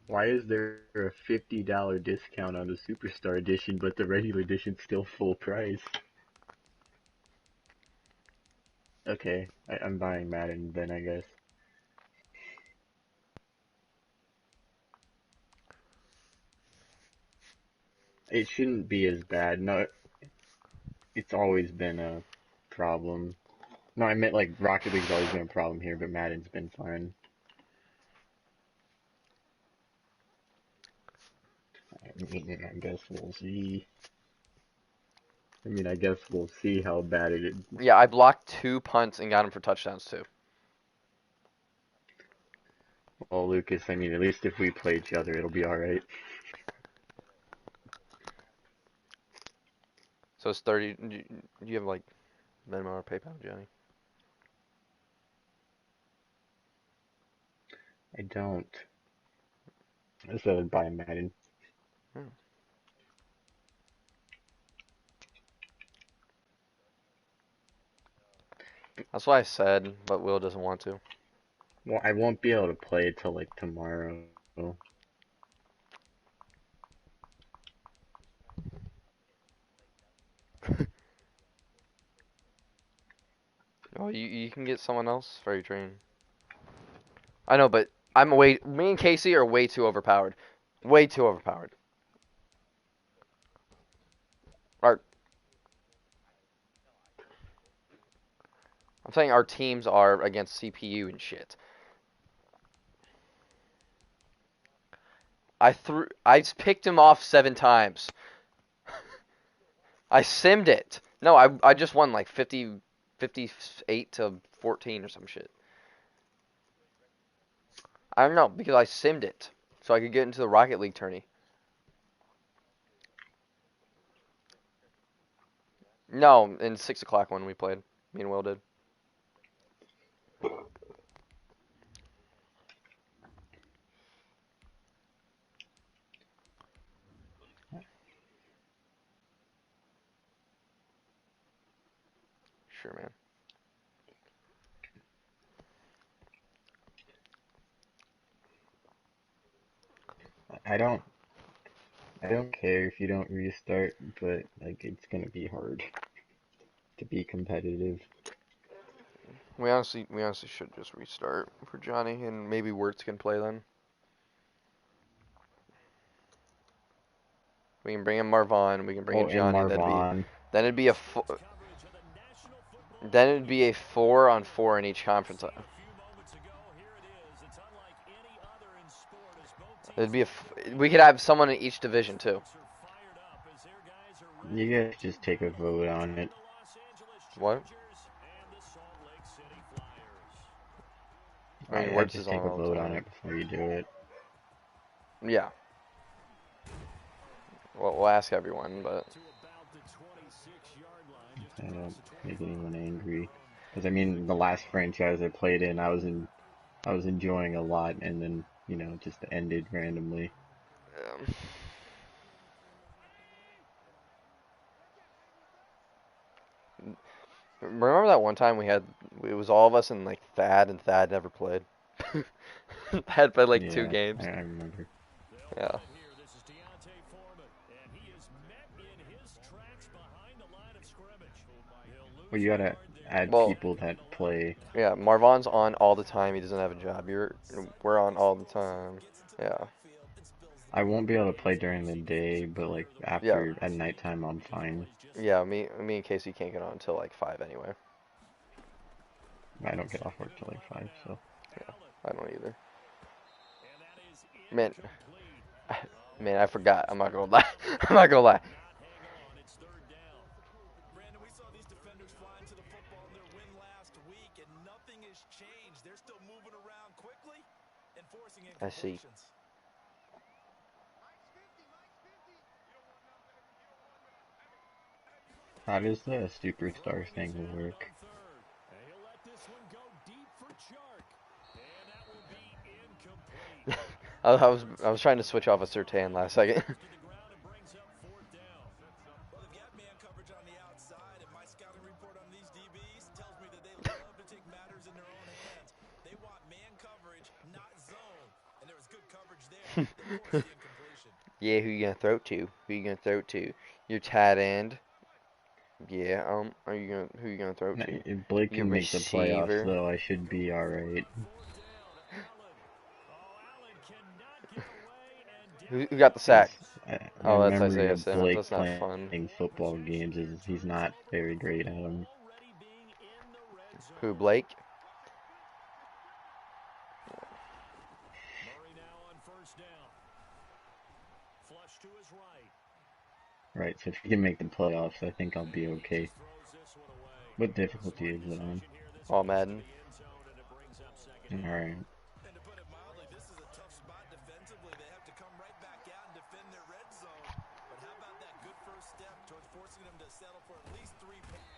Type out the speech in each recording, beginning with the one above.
Why is there a $50 discount on the Superstar Edition, but the regular edition's still full price? Okay, I'm buying Madden then, I guess. It shouldn't be as bad. No, it's always been a problem. No, I meant like Rocket League's always been a problem here, but Madden's been fine. I guess we'll see. I guess we'll see how bad it is. Yeah, I blocked 2 punts and got him for touchdowns too. Well, Lucas, at least if we play each other, it'll be alright. So it's 30. Do you have like Venmo or PayPal, Johnny? I don't. I said buy Madden. Hmm. That's what I said, but Will doesn't want to. Well, I won't be able to play till like tomorrow. Oh, you can get someone else for your train. I know, but me and Casey are way too overpowered. Way too overpowered. Our, I'm saying our teams are against CPU and shit. I picked him off 7 times. I simmed it. No, I just won like 58 to 14 or some shit. I don't know, because I simmed it. So I could get into the Rocket League tourney. No, in 6 o'clock when we played. Me and Will did. Sure, man. I don't. I don't care if you don't restart, but like it's gonna be hard to be competitive. We honestly should just restart for Johnny, and maybe Wirtz can play then. We can bring in Marvon. We can bring Oh, in and Johnny. Marvon. Then it'd be a then it'd be a 4-on-4 in each conference. We could have someone in each division too. You guys just take a vote on it. What? I mean, I Wirtz is just on take a all the vote on time. it before you do it. Yeah. Well, we'll ask everyone, but I don't make anyone angry. Because the last franchise I played in, I was enjoying a lot, and then it just ended randomly. um, remember that one time it was all of us and like Thad, and Thad never played. Thad played like two Yeah, I games. remember. Yeah. Well, you gotta add Well, people that play. yeah, Marvon's on all the time. He doesn't have a job. We're on all the time. Yeah. I won't be able to play during the day, but like Yeah. after at nighttime, I'm fine. Yeah, me and Casey can't get on until like 5 anyway. I don't get off work till like 5, so. Yeah. I don't either. Man, man, I forgot. I'm not gonna lie. I'm not gonna lie. I see. How does the superstar thing work? I was trying to switch off a Sertan last second. Yeah, who you gonna throw it to? Who you gonna throw it to? Your tight end. Yeah, are you gonna who you gonna throw it to? If Blake Your can make the playoffs, receiver. though, I should be alright. Who got the Because sack? my Oh, that's memory Isaiah of Simmons. Blake That's not fun. playing football games is he's not very great at them. Who, Blake? Right, so if he can make the playoffs, I think I'll be okay. What difficulty is it on? All Madden. Alright.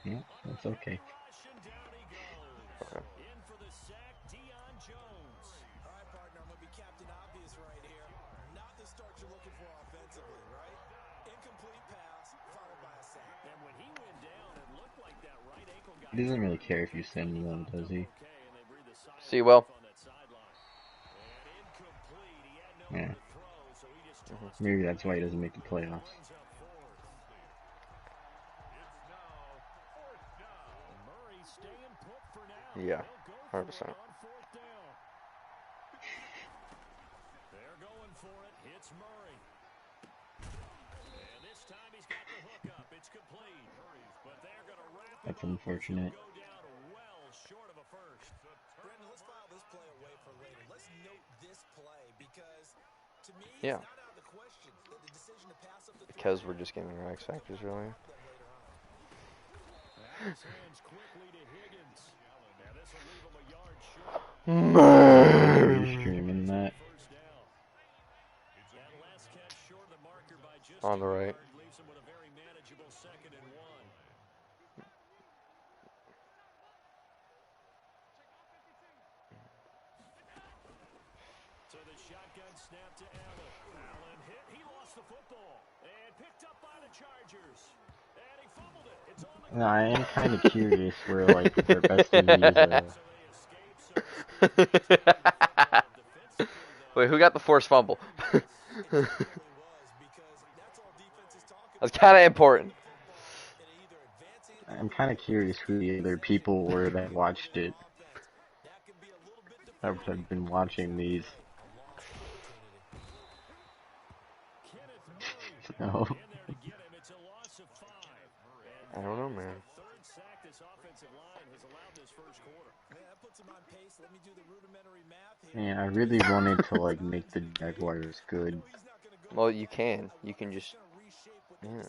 Yeah, that's okay. Okay. He doesn't really care if you send one, does he? See you, Will. Yeah. Maybe that's why he doesn't make the playoffs. Yeah, 100%. That's unfortunate. Yeah. Because we're just getting our X Factors earlier. Are you streaming that? On the right. No, I am kind of curious where like their best DB is. Wait, who got the forced fumble? That's kind of important. I'm kind of curious who the other people were that watched it. I've been watching these. No. I don't know, man. Man, I really wanted to like make the Jaguars good. Well, you can. You can just. Yeah.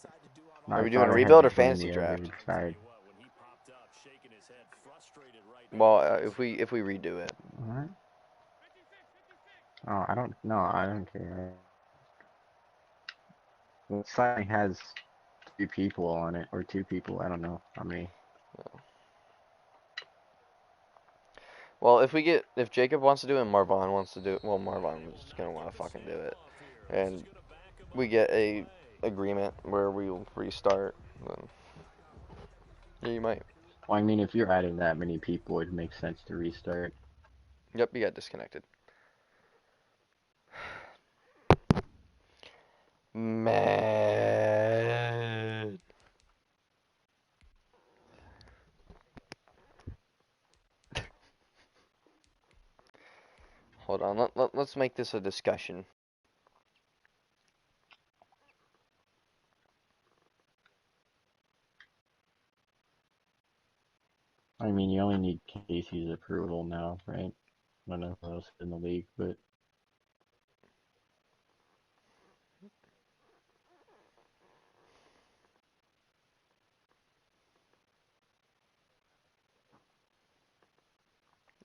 Are I we doing thought a I had rebuild or to blame fantasy the draft? other side. Well, if we redo it. What? Oh, I don't. No, I don't care. The side has 3 people on it, or 2 people. I don't know how many. Well, if Jacob wants to do it and Marvon wants to do it, well, Marvon was gonna want to fucking do it, and we get a agreement where we'll restart, then yeah, you might. Well, I mean, if you're adding that many people, it makes sense to restart. Yep, you got disconnected. Man. Hold on, let's make this a discussion. I mean, you only need Casey's approval now, right? I don't know who else in the league, but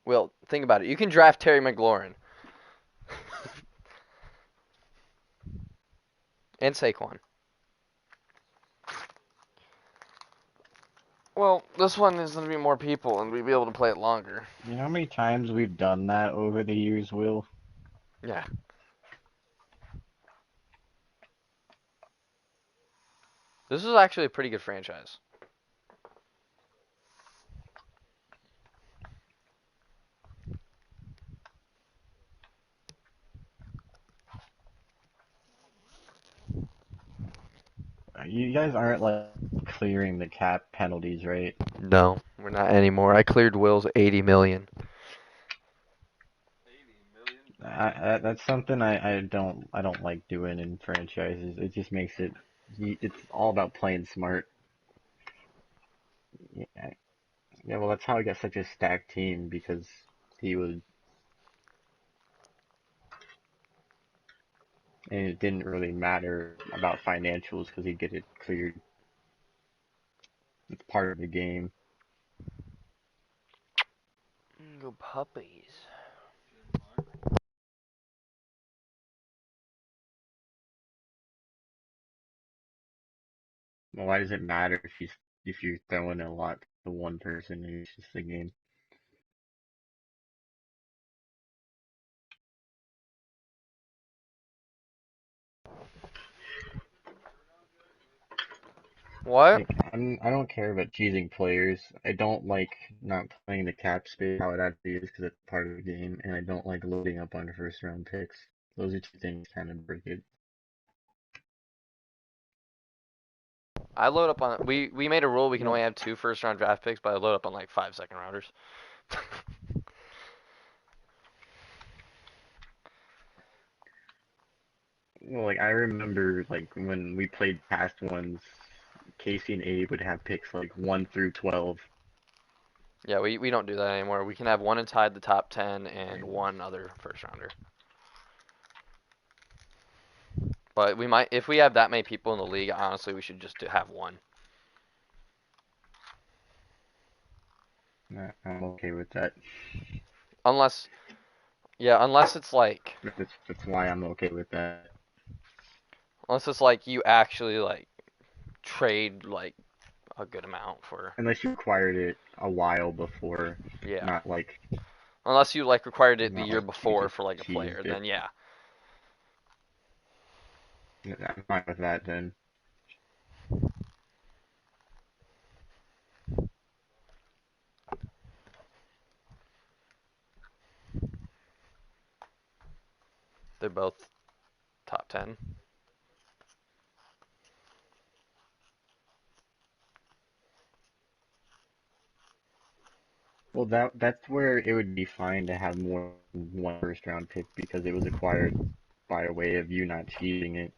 Well, think about it. You can draft Terry McLaurin. And Saquon. Well, this one is going to be more people, and we'll be able to play it longer. you know how many times we've done that over the years, Will? Yeah. This is actually a pretty good franchise. You guys aren't like clearing the cap penalties, right? No, we're not anymore. I cleared Will's 80 million. That's something I don't like doing in franchises. It just makes it it's all about playing smart. Yeah, yeah. Well, that's how he got such a stacked team because he was, and it didn't really matter about financials because he'd get it cleared. It's part of the game. Go puppies. Well, why does it matter if you're throwing a lot to one person and it's just a game? What? Like I don't care about choosing players. I don't like not playing the cap space how it actually is because it's part of the game, and I don't like loading up on first round picks. Those are two things kind of break it. I load up on we made a rule we can Well, only have 2 first round draft picks, but I load up on like 5 second rounders. like I remember like when we played past ones, Casey and Abe would have picks like 1 through 12. Yeah, we don't do that anymore. We can have one inside the top 10 and one other first rounder. But we might if we have that many people in the league, honestly, we should just have one. I'm okay with that. Unless unless it's like That's why I'm okay with that. you actually like trade like a good amount for Unless you acquired it a while before, yeah. not like Unless you like required it the not year like you before just for like a player, cheesed it. then yeah. I'm fine with that then. They're both top 10. Well, that's where it would be fine to have more than one first round pick because it was acquired by a way of you not cheating it.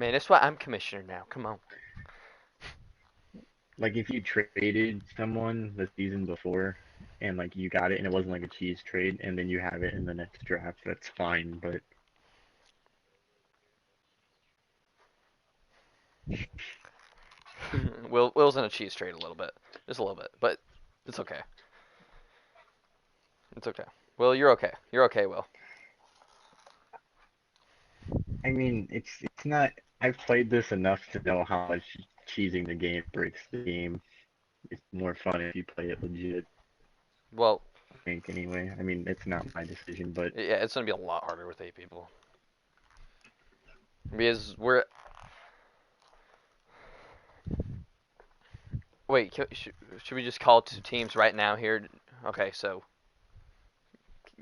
Man, that's why I'm commissioner now. Come on. Like if you traded someone the season before and like you got it and it wasn't like a cheese trade and then you have it in the next draft, that's fine. But Will's in a cheese trade a little bit, just a little bit, but it's okay. It's okay. Will, you're okay. You're okay, Will. I mean, it's not. I've played this enough to know how much cheesing the game breaks the game. It's more fun if you play it legit. Well, I think anyway. I mean, it's not my decision, but yeah, it's gonna be a lot harder with 8 people because we're. Wait, should we just call 2 teams right now here? Okay, so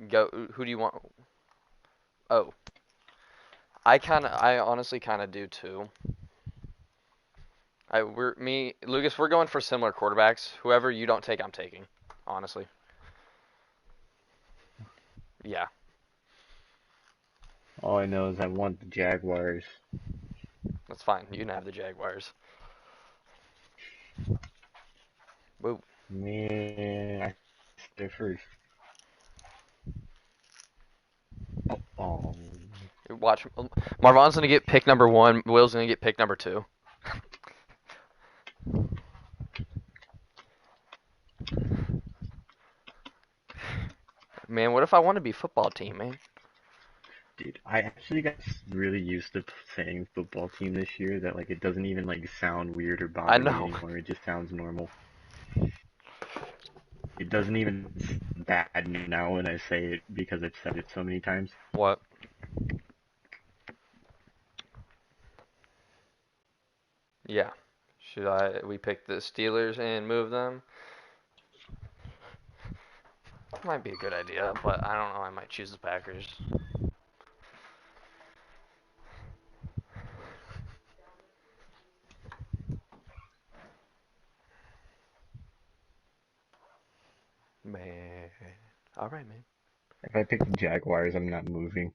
go. Who do you want? Oh, I honestly kind of do too. Lucas, we're going for similar quarterbacks. Whoever you don't take, I'm taking. Honestly, yeah. all I know is I want the Jaguars. That's fine. You can have the Jaguars. Woo. Man, I they're first. Oh, Watch. Marvon's gonna get pick number 1. Will's gonna get pick number 2. Man, what if I want to be football team, man? dude, I actually got really used to saying football team this year that like it doesn't even like sound weird or I bother me know. anymore. It just sounds normal. It doesn't even sound bad now when I say it because I've said it so many times. What? Yeah. Should we pick the Steelers and move them? Might be a good idea, but I don't know. I might choose the Packers. Man. Alright, man. If I pick the Jaguars, I'm not moving.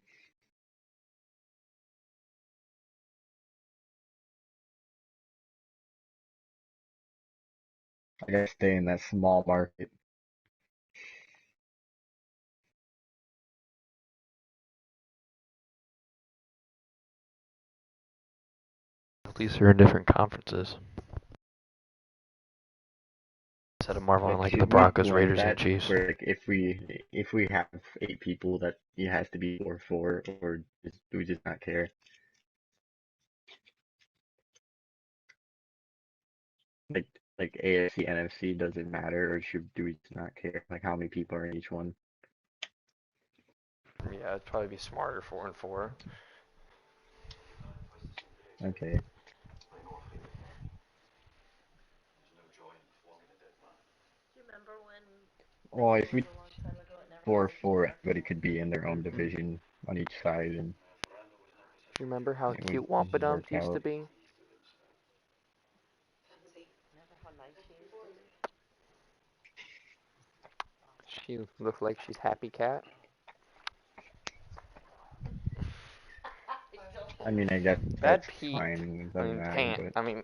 I gotta stay in that small market. At least they're in different conferences. Instead of Marvel, Like, like the should we Broncos, blend Raiders, and that Chiefs. where, like, if we have 8 people, that it has to be 4-4, or do we just not care? Like like AFC, NFC, does it matter, or do we just not care? Like how many people are in each one? Yeah, it'd probably be smarter 4-4. Okay. Well, if we 4-4, everybody could be in their own division on each side, and Do you remember how it would cute just work Wampadump used to out. be? She looks like she's happy cat. I mean, I guess Bad that's Pete. fine. It I doesn't mean, matter, pant. but I mean,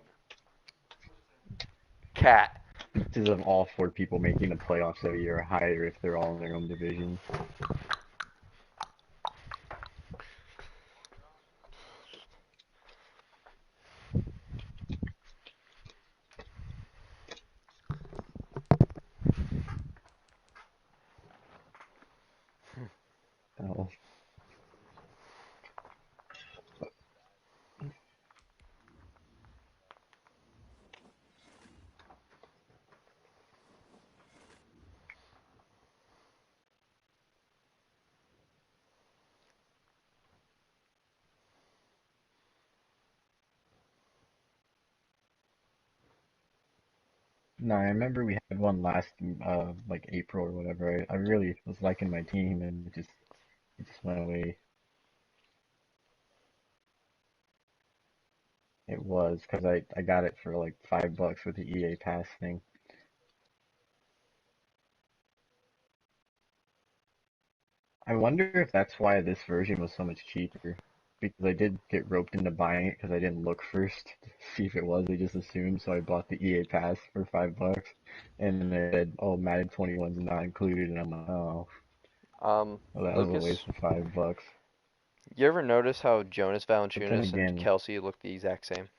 cat. chances of all 4 people making the playoffs every year are higher if they're all in their own division. Oh, no, I remember we had one last, like April or whatever. I really was liking my team, and it just went away. It was because I got it for like $5 with the EA Pass thing. I wonder if that's why this version was so much cheaper. Because I did get roped into buying it because I didn't look first to see if it was. I just assumed, so I bought the EA Pass for $5, and then they said, "Oh, Madden 21's not included," and I'm like, "Oh, well, that was a Lucas, waste of $5." you ever notice how Jonas But then Valanciunas and again, Kelsey look the exact same?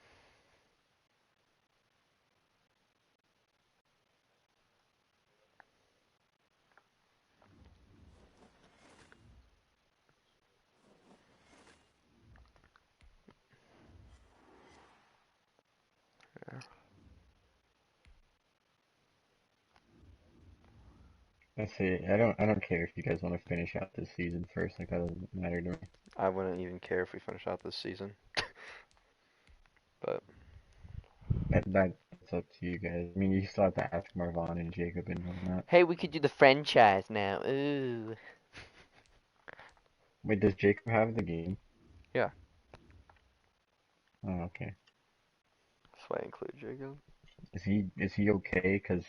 let's see. I don't care if you guys want to finish out this season first. Like that doesn't matter to me. I wouldn't even care if we finish out this season. But That's up to you guys. I mean, you still have to ask Marvon and Jacob and whatnot. hey, we could do the franchise now. Ooh. Wait, does Jacob have the game? Yeah, Oh, okay. that's why I include Jacob. Is he okay? Cause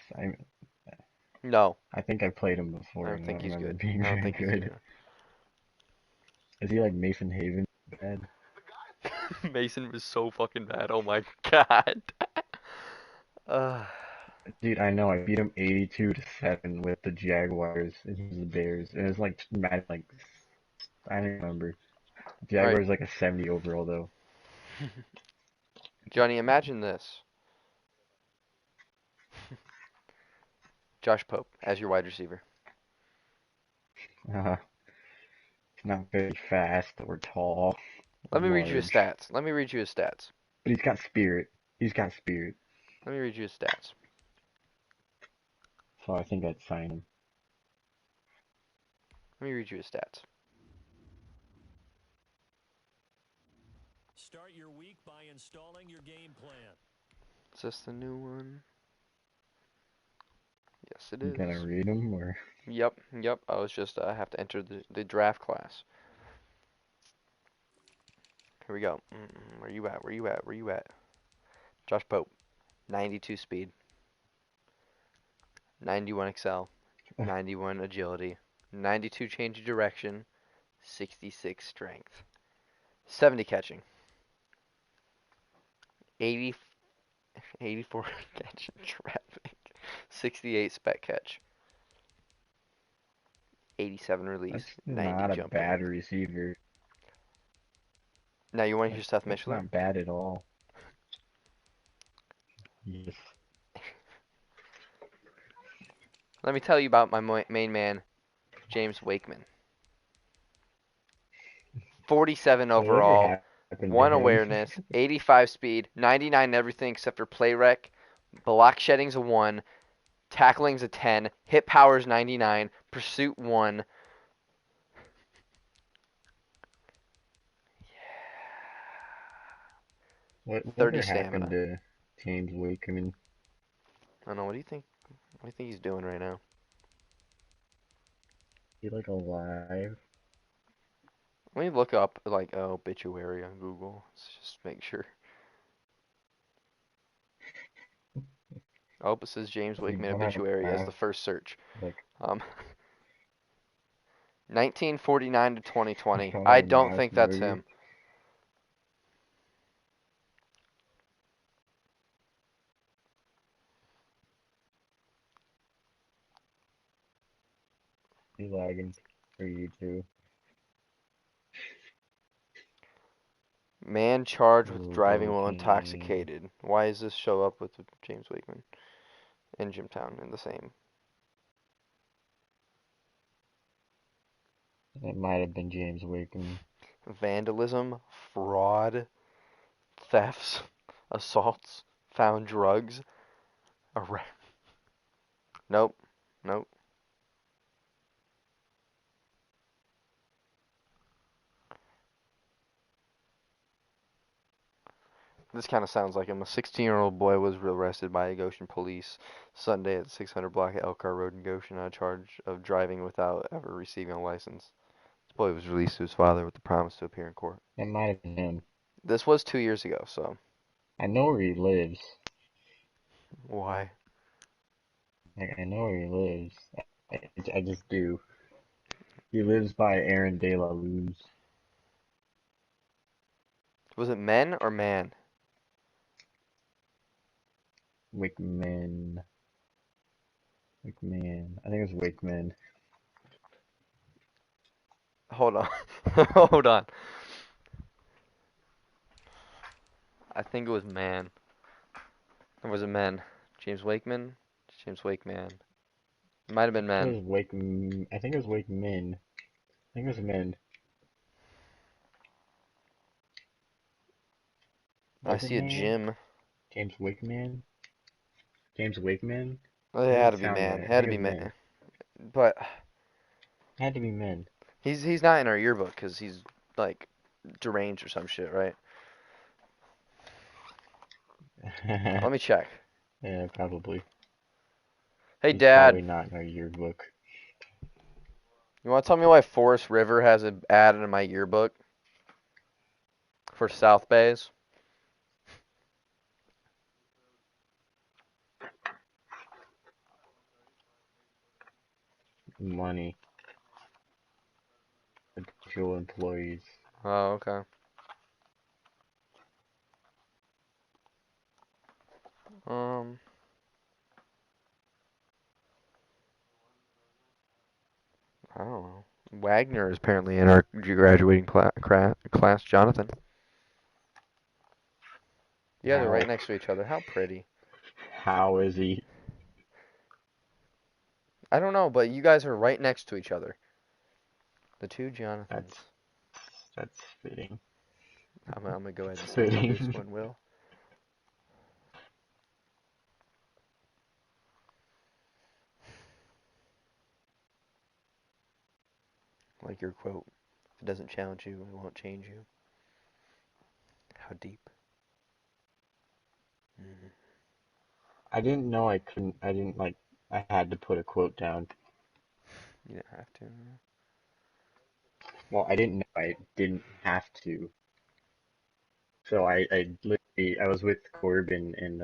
No, I think I played him I before don't and I think don't he's remember good. being I don't very think he's good. good. Is he like Mason Haven bad? Mason was so fucking bad. Oh my god. uh, Dude, I know I beat him 82-7 with the Jaguars against the Bears. And it was like mad like I don't remember. all right, Jaguars like a 70 overall though. Johnny. Imagine this: Josh Pope as your wide receiver. Uh, he's not very fast or tall Let or me read you his large, stats. Let me read you his stats. but he's got spirit. He's got spirit. Let me read you his stats. So I think I'd sign him. Let me read you his stats. Start your week by installing your game plan. Is this the new one? Yes, it You gonna is. read him or? Yep. I was just I have to enter the draft class. Here we go. Where you at? Where you at? Where you at? Josh Pope, 92 speed, 91 excel, 91 agility, 92 change of direction, 66 strength, 70 catching, 80, 84 catch in traffic, 68 spec catch, 87 release, That's 90 not a jumping. bad receiver. Now you want to hear Seth That's Mishler? not bad at all. Yes. Let me tell you about my main man, James Wakeman. 47 Whatever overall, happened to 1 him? awareness, 85 speed, 99 everything except for play rec, block shedding's a 1, tackling's a 10, hit power's 99, pursuit 1. Whatever 30 happened stamina. to James Wakeman? I don't know, what do you think? What do you think he's doing right now? He like alive? Let me look up like obituary on Google. Let's just make sure. Oh, it says James Does he Wakeman don't have a obituary as the past? first search. Like 1949 to I 2020. don't I have a don't mass think that's murder. him. He's lagging for you too. Man charged with Oh, driving while okay. intoxicated. Why does this show up with James Wakeman in Jimtown in the same? It might have been James Wakeman. Vandalism, fraud, thefts, assaults, found drugs, arrest. Nope, nope. This kind of sounds like him. A 16-year-old boy was arrested by Goshen police Sunday at 600 block of Elkhart Road in Goshen on a charge of driving without ever receiving a license. This boy was released to his father with the promise to appear in court. It might have been him. This was 2 years ago, so I know where he lives. why? I know where he lives. I just do. He lives by Aaron De La Luz. Was it men or man? Wakeman. Wakeman. I think it was Wakeman. Hold on. Hold on. I think it was man. Or was it men? James Wakeman? James Wakeman. It might have been It men. was Wake. I think it was Wakeman. I think it was men. I Was it see a man? Jim. James Wakeman? James Wakeman? Well, it That had doesn't to be sound man. right. It I had to think it be was man. men. But It had to be men. he's not in our yearbook because he's like deranged or some shit, right? Let me check. Yeah, probably. Hey, He's probably Dad, not in our yearbook. you want to tell me why Forest River has an ad in my yearbook for South Bays? Money. Potential employees. Oh, okay. Um, I don't know. Wagner is apparently in our graduating class. Jonathan. Yeah, they're right How? next to each other. How pretty. How is he? I don't know, but you guys are right next to each other. The two That's Jonathans. that's fitting. I'm gonna go ahead and It's save this fitting. one, Will. Like your quote. If it doesn't challenge you, it won't change you. How deep? Mm. I didn't know I couldn't. I didn't like. I had to put a quote down. You didn't have to. Well, I didn't know I didn't have to. So I literally I was with Corbin and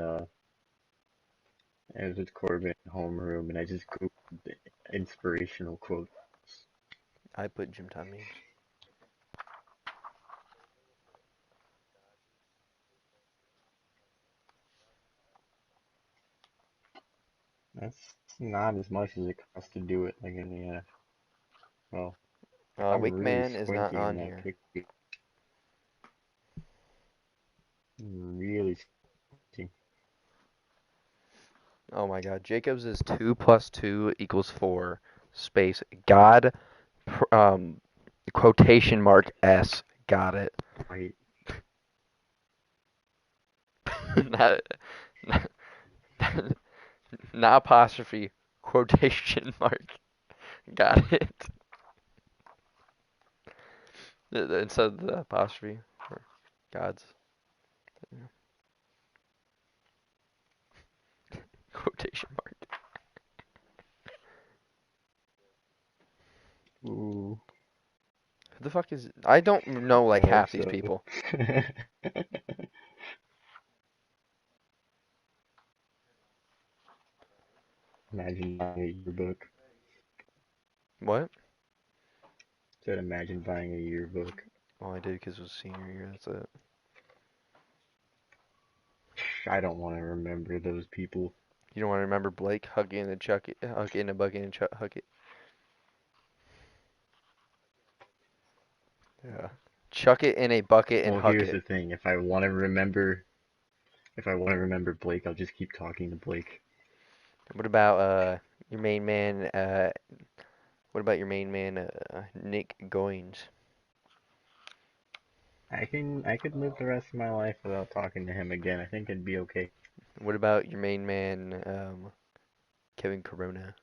It was with Corbin in homeroom, and I just googled the inspirational quotes. I put gym time memes. That's not as much as it costs to do it, like in the well, if I'm really Wakeman is not squinting on on that here. picture, really squinting. Oh my God, Jacobs is 2 plus 2 equals 4. Space God, quotation mark S. Got it. Wait, not, not, not apostrophe. Quotation mark. Got it. Instead of the apostrophe. Or God's. Quotation mark. ooh, Who the fuck is? I don't know like I hope half these so. people. Imagine buying a yearbook. What? Said imagine buying a yearbook. Well, I did because it was senior year. That's it. I don't want to remember those people. You don't want to remember Blake hug it and chuck it, hug it in a bucket and hug it. Yeah. Chuck it in a bucket and Well, huck here's it. the thing. If I want to remember Blake, I'll just keep talking to Blake. What about your main man? What about your main man, Nick Goins? I could live the rest of my life without talking to him again. I think it'd be okay. What about your main man, Kevin Corona?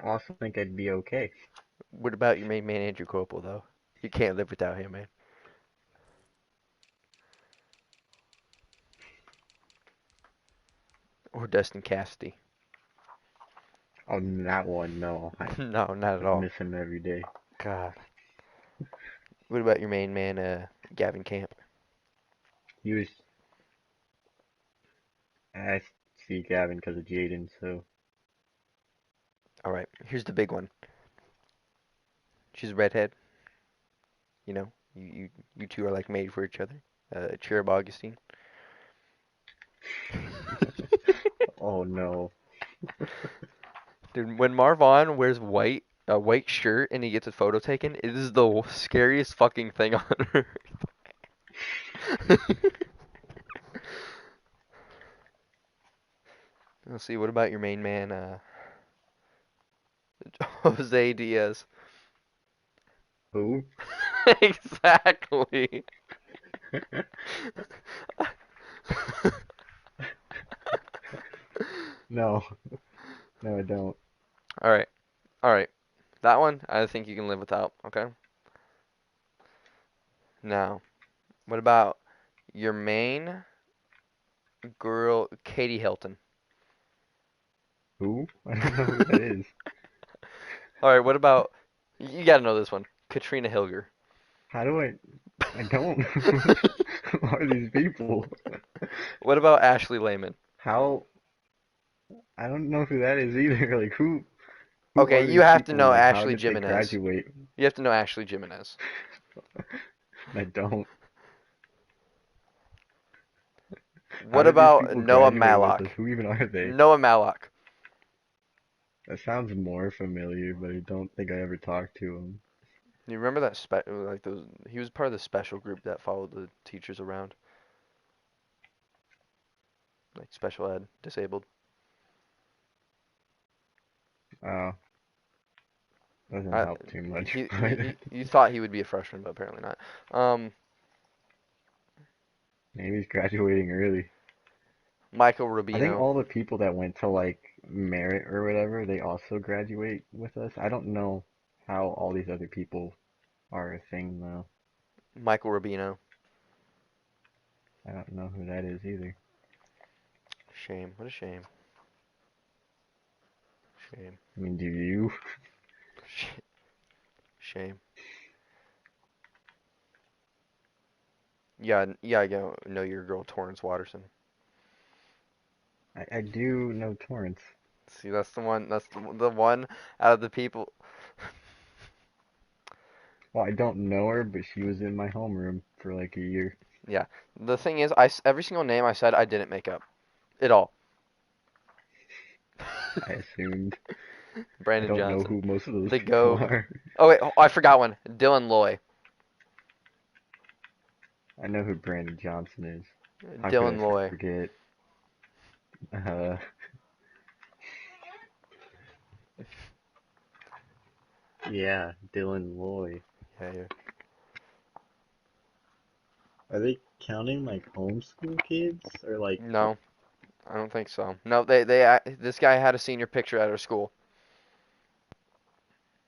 I also think I'd be okay. What about your main man, Andrew Copel, though? You can't live without him, man. Or Dustin Cassidy. Oh, that one, no. No, not at I'd all. miss him every day. God. What about your main man, Gavin Camp? He was. I see Gavin because of Jaden, so. All right, here's the big one. She's a redhead. You know, you two are like made for each other. Cherub Augustine. Oh no. Dude, when Marvon wears a white shirt and he gets a photo taken, it is the scariest fucking thing on earth. Let's see, what about your main man, Jose Diaz? Who? Exactly. No. No, I don't. All right, all right. That one I think you can live without. Okay. Now, what about your main girl, Katie Hilton? Who? I don't know who that is. All right, what about you gotta know this one, Katrina Hilger. How do I don't. Who are these people? What about Ashley Lehman? How? I don't know who that is either. Like, who Okay, are you these have to people know and how Ashley did they Jimenez. graduate? You have to know Ashley Jimenez. I don't. How What did these about people Noah graduate with Mallock? us? Who even are they? Noah Mallock. That sounds more familiar, but I don't think I ever talked to him. You remember that like those? He was part of the special group that followed the teachers around, like special ed, disabled. Oh, doesn't I help too much, he but you thought he would be a freshman, but apparently not. maybe he's graduating early. Michael I think Rubino. all the people that went to like merit or whatever, they also graduate with us. I don't know how all these other people are a thing though. Michael Rubino. I don't know who that is either. Shame. What a shame. Shame. I mean, do you? Shame. Yeah, yeah, I go know your girl Torrance Watterson. I do know Torrance. See, that's the one. That's the one out of the people. Well, I don't know her, but she was in my homeroom for like a year. Yeah. The thing is, every single name I said, I didn't make up at all. I assumed. I Brandon don't know Johnson. who most of those The people GOAT. are. Oh wait, I forgot one. Dylan Loy. I know who Brandon Johnson is. How could I Dylan Loy. forget? Uh, yeah, Dylan Loy. Yeah, yeah. Are they counting like homeschool kids or like? No, I don't think so. No, this guy had a senior picture at our school.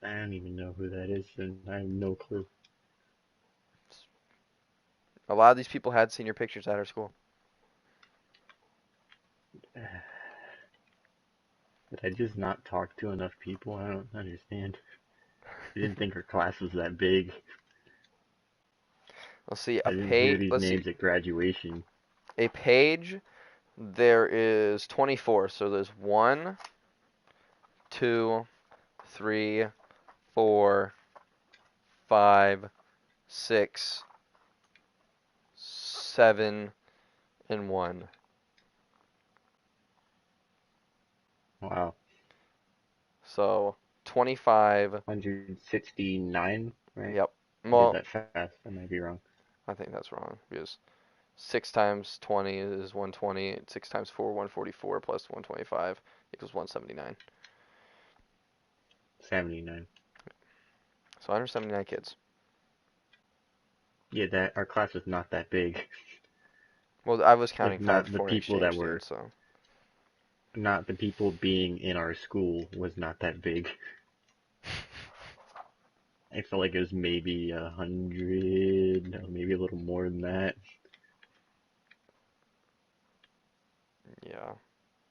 I don't even know who that is, and I have no clue. A lot of these people had senior pictures at our school. Did I just not talk to enough people? I don't understand. I didn't think our class was that big. Let's see, I didn't hear these let's see, names at graduation. a page, there is 24. So there's 1, 2, 3, 4, 5, 6, 7, and 1. Wow. So 25. 169, right? Yep. I did Well, that fast. I might be wrong. I think that's wrong because 6 times 20 is 120. 6 times 4, 144 plus 125 equals 179. 79. So 179 kids. Yeah, that our class was not that big. Well, I was Like counting not the foreign people that exchange were students, so not the people being in our school was not that big. I felt like it was maybe 100, or maybe a little more than that. yeah.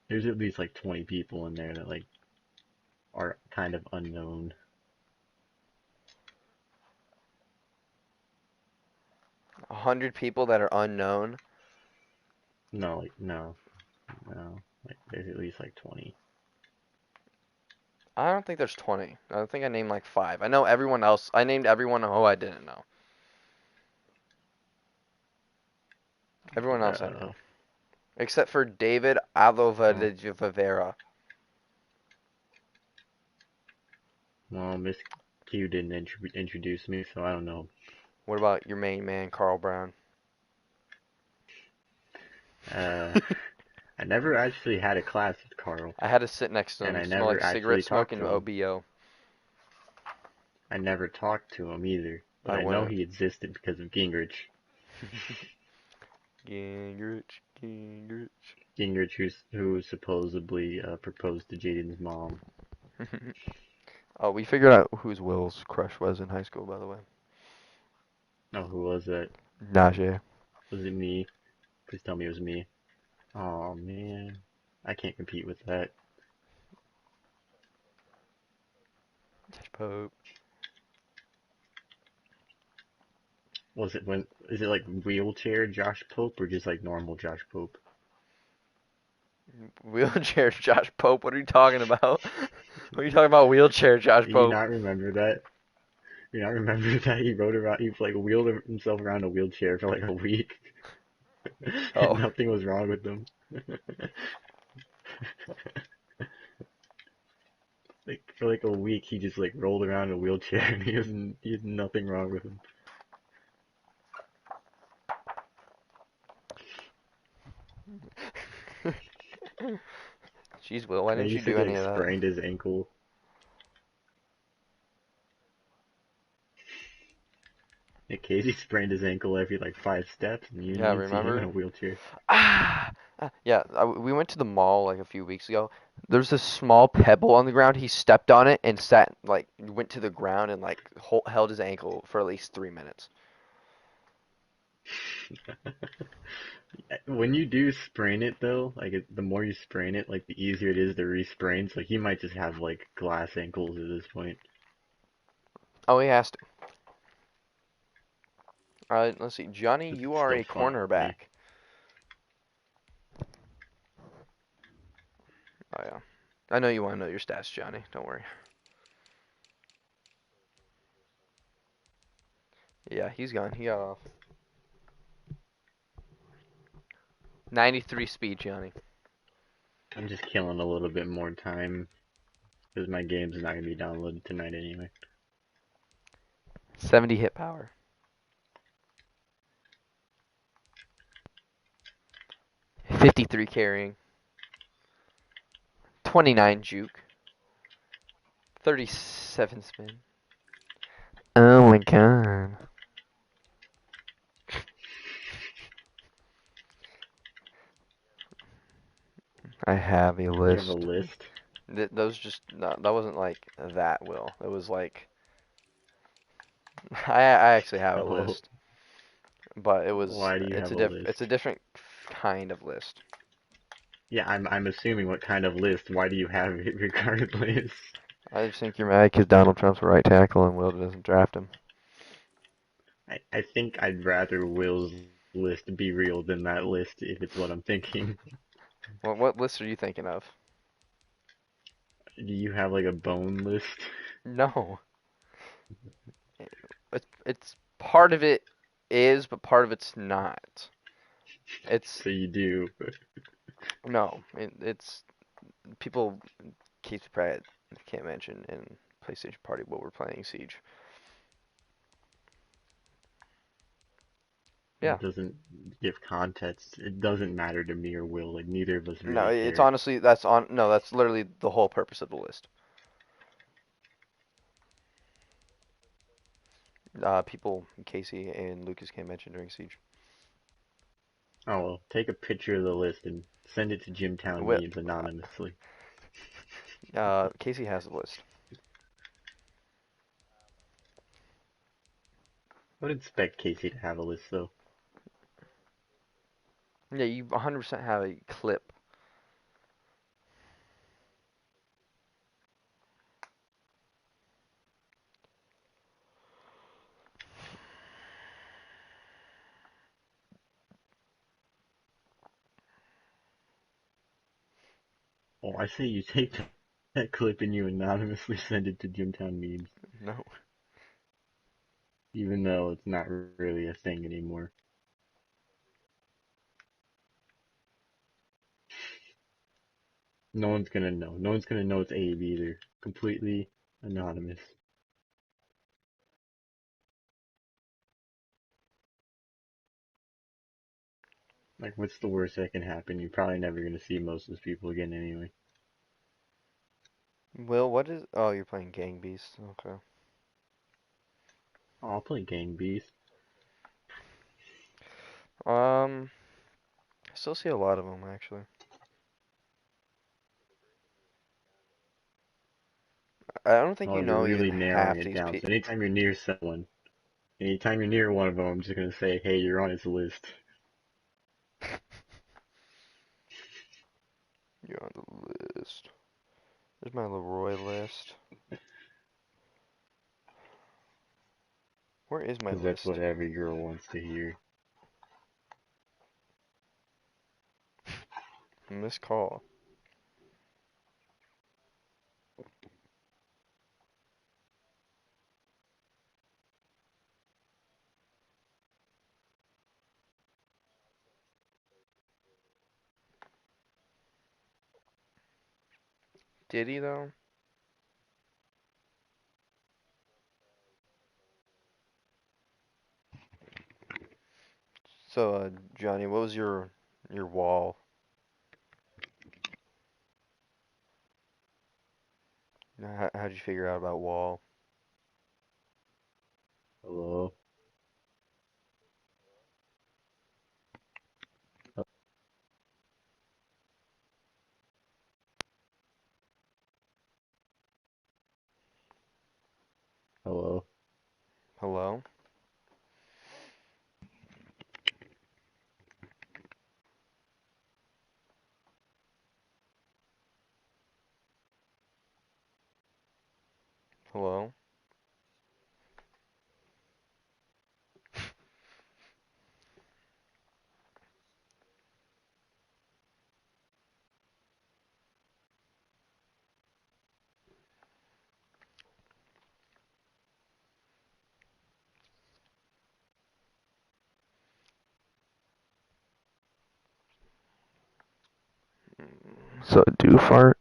There's at least like 20 people in there that like are kind of unknown. 100 people that are unknown. No, like no. Like there's at least like 20. I don't think there's 20. I think I named like 5. I know everyone else. I named everyone who I didn't know. Everyone else I Uh, know. Except for David Alova well, de Rivera. well, Miss Q didn't introduce me, so I don't know. What about your main man, Carl Brown? Uh, I never actually had a class with Carl, I had to sit next to and him. I Smell never like actually cigarette smoke talked and to him. OBO. I never talked to him either, but I I know wouldn't. he existed because of Gingrich. Gingrich, Gingrich. Gingrich, who supposedly proposed to Jaden's mom. Oh, we figured out whose Will's crush was in high school, by the way. Oh, who was that? Najee. Was it me? Please tell me it was me. Oh man, I can't compete with that. Josh Pope. Was it when? Is it like wheelchair Josh Pope or just like normal Josh Pope? Wheelchair Josh Pope. What are you talking about? What are you talking about? Wheelchair Josh Do you Pope. not remember that? Do you not remember that he wrote about he like wheeled himself around a wheelchair for like a week, and Oh, nothing was wrong with him. Like for like a week, he just like rolled around in a wheelchair, and he had nothing wrong with him. jeez, Will. Why And didn't you you said do he any like of that? sprained his ankle. Nick Casey sprained his ankle every like 5 steps, and you Yeah, didn't see him in remember? a wheelchair. Ah, yeah. We went to the mall like a few weeks ago. There's this small pebble on the ground. He stepped on it and sat like went to the ground and like held his ankle for at least 3 minutes. When you do sprain it though, like the more you sprain it, like the easier it is to re-sprain. So he might just have like glass ankles at this point. Oh, he has to. Let's see. Johnny, But you it's are still a funny. cornerback. Oh yeah. I know you want to know your stats, Johnny. Don't worry. Yeah, he's gone. He got off. 93 speed, Johnny. I'm just killing a little bit more time because my game's not gonna be downloaded tonight anyway. 70 hit power. 53 carrying. 29 juke. 37 spin. Oh my god. I have a You have a list. list. Those just no, that wasn't like that, Will. It was like I actually have a Oh, list, but why do you have a list? it's a different kind of list. Yeah, I'm assuming what kind of list. Why do you have it regardless? I just think you're mad because Donald Trump's a right tackle and Will doesn't draft him. I think I'd rather Will's list be real than that list if it's what I'm thinking. What list are you thinking of? Do you have like a bone list? No, it's part of it is, but part of it's not. It's So you do. no, it's people. Keith Pratt can't mention in PlayStation Party what we're playing Siege. Yeah. It doesn't give context. It doesn't matter to me or Will. Like neither of us No, really it's care. honestly that's on. No, that's literally the whole purpose of the list. People Casey and Lucas can't mention during Siege. Oh well, take a picture of the list and send it to Jimtown Wi- Memes anonymously. Casey has the list. I would expect Casey to have a list though. Yeah, you 100% have a clip. Well, I say you take that clip and you anonymously send it to Jimtown Memes, No. even though it's not really a thing anymore. No one's gonna know. No one's gonna know it's Abe either. Completely anonymous. Like, what's the worst that can happen? You're probably never gonna see most of those people again anyway. Will, what is? Oh, you're playing Gang Beast. Okay. Oh, I'll play Gang Beast. I still see a lot of them actually. I don't think Oh, you they're know even really narrowing half it these down. So people. anytime you're near someone, anytime you're near one of them, I'm just gonna say, hey, you're on his list. You're on the list. There's my Leroy list. Where is my Because that's what list? every girl wants to hear. Missed call. Did he though? So, Johnny, what was your wall? How'd you figure out about wall? Hello? Hello? Hello? Hello? So do fart.